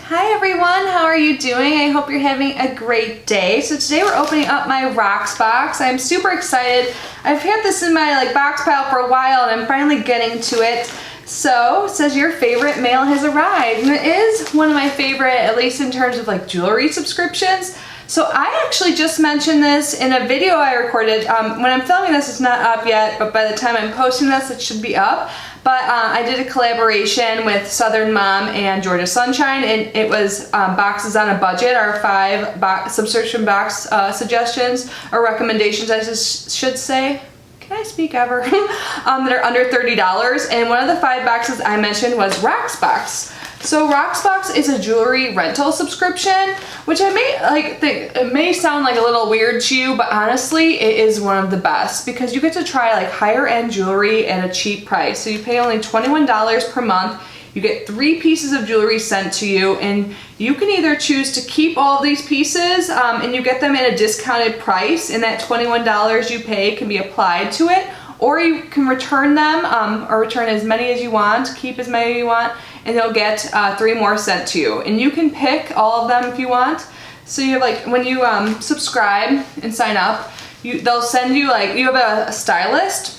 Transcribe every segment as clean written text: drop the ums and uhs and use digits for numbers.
Hi everyone, how are you doing? I hope you're having a great day. So today we're opening up my Rocksbox. I'm super excited. I've had this in my box pile for a while and I'm finally getting to it. So it says your favorite mail has arrived, and it is one of my favorite, at least in terms of jewelry subscriptions. So I actually just mentioned this in a video I recorded. When I'm filming this, it's not up yet, but by the time I'm posting this, it should be up. But I did a collaboration with Southern Mom and Georgia Sunshine, and it was boxes on a budget, our 5 subscription box suggestions, or recommendations I should say. Can I speak ever? That are under $30, and one of the 5 boxes I mentioned was Rocksbox. So Rocksbox is a jewelry rental subscription, which I may think it may sound like a little weird to you, but honestly it is one of the best because you get to try higher end jewelry at a cheap price. So you pay only $21 per month. You get 3 pieces of jewelry sent to you, and you can either choose to keep all of these pieces and you get them at a discounted price, and that $21 you pay can be applied to it, or you can return them or return as many as you want, keep as many as you want, and you'll get 3 more sent to you. And you can pick all of them if you want. So you have when you subscribe and sign up, they'll send you you have a stylist,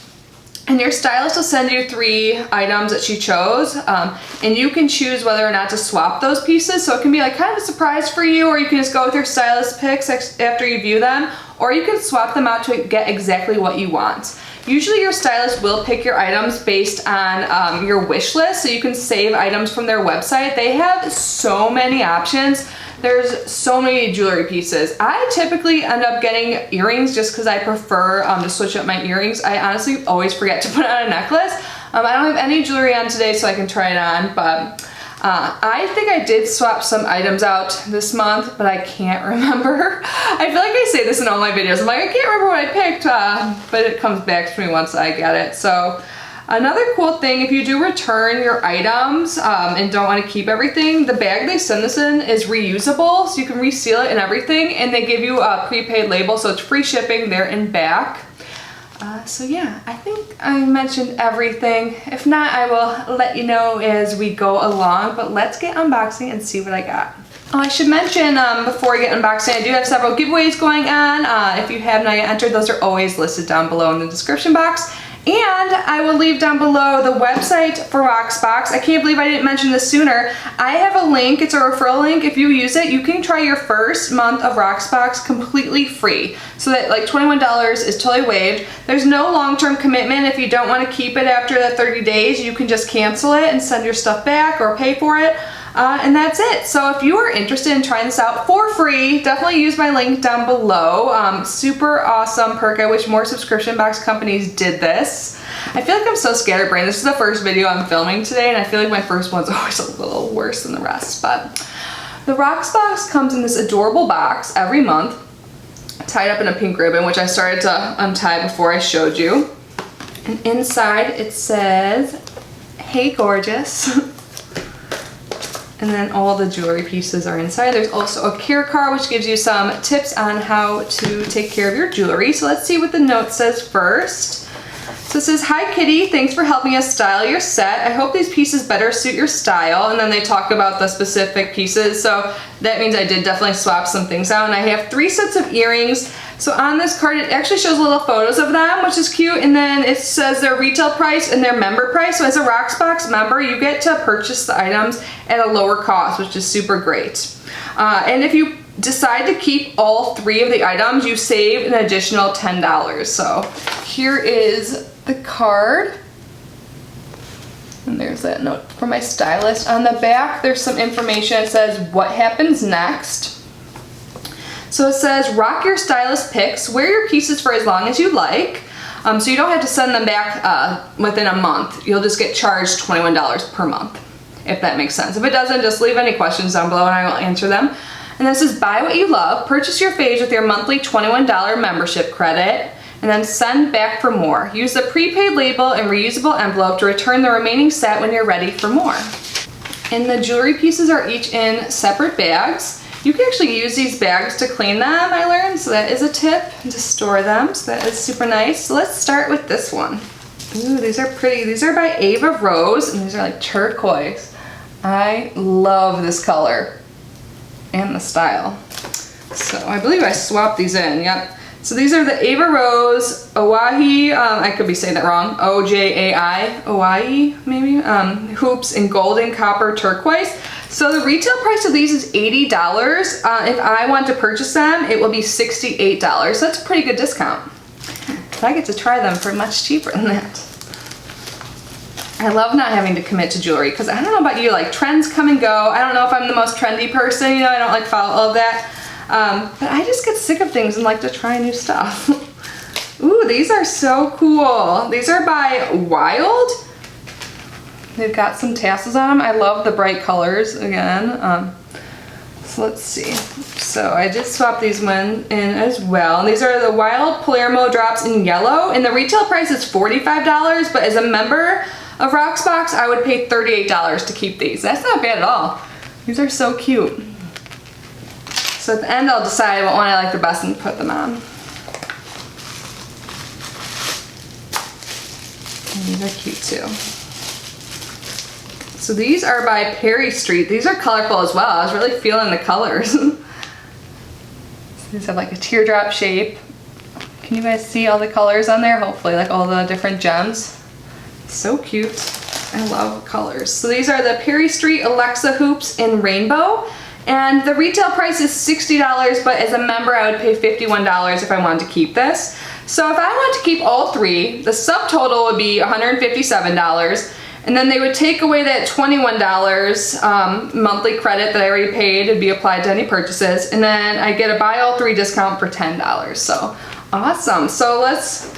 and your stylist will send you 3 items that she chose, and you can choose whether or not to swap those pieces. So it can be kind of a surprise for you, or you can just go with your stylist picks after you view them, or you can swap them out to get exactly what you want. Usually your stylist will pick your items based on your wish list, so you can save items from their website. They have so many options. There's so many jewelry pieces. I typically end up getting earrings just because I prefer to switch up my earrings. I honestly always forget to put on a necklace. I don't have any jewelry on today, so I can try it on, but I think I did swap some items out this month, but I can't remember. I feel like I say this in all my videos. I'm I can't remember what I picked, but it comes back to me once I get it. So another cool thing, if you do return your items and don't want to keep everything, the bag they send this in is reusable, so you can reseal it and everything, and they give you a prepaid label, so it's free shipping there and back. So yeah, I think I mentioned everything. If not, I will let you know as we go along, but let's get unboxing and see what I got. Oh, I should mention before we get unboxing, I do have several giveaways going on. If you have not yet entered, those are always listed down below in the description box. And I will leave down below the website for Rocksbox. I can't believe I didn't mention this sooner. I have a link, it's a referral link. If you use it, you can try your first month of Rocksbox completely free. So that $21 is totally waived. There's no long-term commitment. If you don't want to keep it after the 30 days, you can just cancel it and send your stuff back or pay for it. And that's it. So if you are interested in trying this out for free, definitely use my link down below. Super awesome perk. I wish more subscription box companies did this. I feel like I'm so scatterbrained. This is the first video I'm filming today, and I feel like my first one's always a little worse than the rest. But the Rocksbox comes in this adorable box every month, tied up in a pink ribbon, which I started to untie before I showed you. And inside it says, "Hey gorgeous." And then all the jewelry pieces are inside. There's also a care card which gives you some tips on how to take care of your jewelry. So let's see what the note says first. So it says, "Hi Kitty, thanks for helping us style your set. I hope these pieces better suit your style." And then they talk about the specific pieces. So that means I did definitely swap some things out. And I have 3 sets of earrings. So on this card, it actually shows little photos of them, which is cute, and then it says their retail price and their member price. So as a Rocksbox member, you get to purchase the items at a lower cost, which is super great. And if you decide to keep all 3 of the items, you save an additional $10. So here is the card. And there's that note from my stylist. On the back, there's some information. It says what happens next. So it says, rock your stylist picks, wear your pieces for as long as you like. So you don't have to send them back within a month. You'll just get charged $21 per month, if that makes sense. If it doesn't, just leave any questions down below and I will answer them. And this is buy what you love, purchase your faves with your monthly $21 membership credit, and then send back for more. Use the prepaid label and reusable envelope to return the remaining set when you're ready for more. And the jewelry pieces are each in separate bags. You can actually use these bags to clean them, I learned, so that is a tip, to store them, so that is super nice. So let's start with this one. Ooh, these are pretty. These are by Ava Rose, and these are turquoise. I love this color and the style. So I believe I swapped these in, yep. So these are the Ava Rose Oahi, I could be saying that wrong, O-J-A-I, Oahi maybe, hoops in golden, copper, turquoise. So the retail price of these is $80. If I want to purchase them, it will be $68. That's a pretty good discount. But I get to try them for much cheaper than that. I love not having to commit to jewelry because I don't know about you, like trends come and go. I don't know if I'm the most trendy person, you know, I don't like follow all of that. But I just get sick of things and like to try new stuff. Ooh, these are so cool. These are by Wild. They've got some tassels on them. I love the bright colors again. So let's see. So I did swap these one in as well. And these are the Wild Palermo drops in yellow. And the retail price is $45, but as a member of Rocksbox, I would pay $38 to keep these. That's not bad at all. These are so cute. So at the end, I'll decide what one I like the best and put them on. And these are cute too. So these are by Perry Street. These are colorful as well. I was really feeling the colors. So these have like a teardrop shape. Can you guys see all the colors on there? Hopefully, like all the different gems. So cute. I love colors. So these are the Perry Street Alexa hoops in rainbow. And the retail price is $60, but as a member, I would pay $51 if I wanted to keep this. So if I want to keep all three, the subtotal would be $157. And then they would take away that $21 monthly credit that I already paid. It'd be applied to any purchases. And then I get a buy all three discount for $10. So awesome. So let's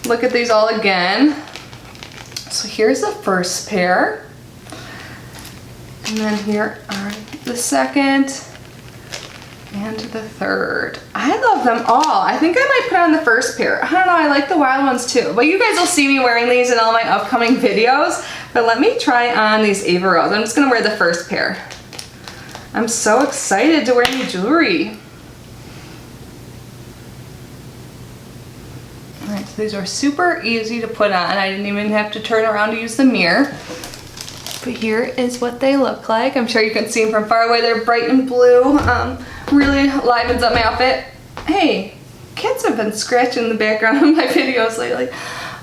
look at these all again. So here's the first pair. And then here are the second and the third. I love them all. I think I might put on the first pair. I don't know, I like the wild ones too. But you guys will see me wearing these in all my upcoming videos. But let me try on these Ava Rose. I'm just gonna wear the first pair. I'm so excited to wear new jewelry. All right, so these are super easy to put on. I didn't even have to turn around to use the mirror. But here is what they look like. I'm sure you can see them from far away. They're bright and blue. Really livens up my outfit. Hey, cats have been scratching the background of my videos lately.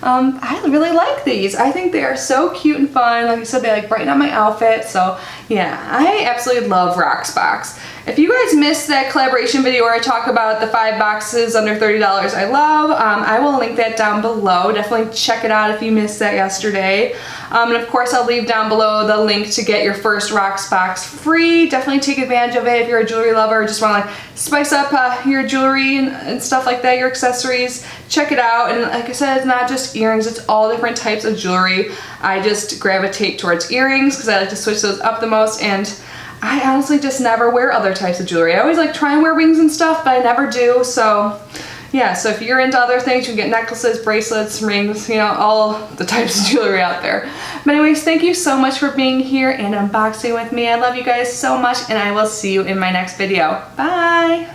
I really like these. I think they are so cute and fun. Like I said, they like brighten up my outfit. So yeah, I absolutely love Rocksbox. If you guys missed that collaboration video where I talk about the 5 boxes under $30 I love, I will link that down below. Definitely check it out if you missed that yesterday. And of course, I'll leave down below the link to get your first Rocksbox free. Definitely take advantage of it if you're a jewelry lover or just want to like spice up your jewelry and stuff like that, your accessories. Check it out. And like I said, it's not just earrings, it's all different types of jewelry. I just gravitate towards earrings because I like to switch those up the most, and I honestly just never wear other types of jewelry. I always like try and wear rings and stuff, but I never do. So yeah, so if you're into other things, you can get necklaces, bracelets, rings, you know, all the types of jewelry out there. But anyways, thank you so much for being here and unboxing with me. I love you guys so much, and I will see you in my next video. Bye!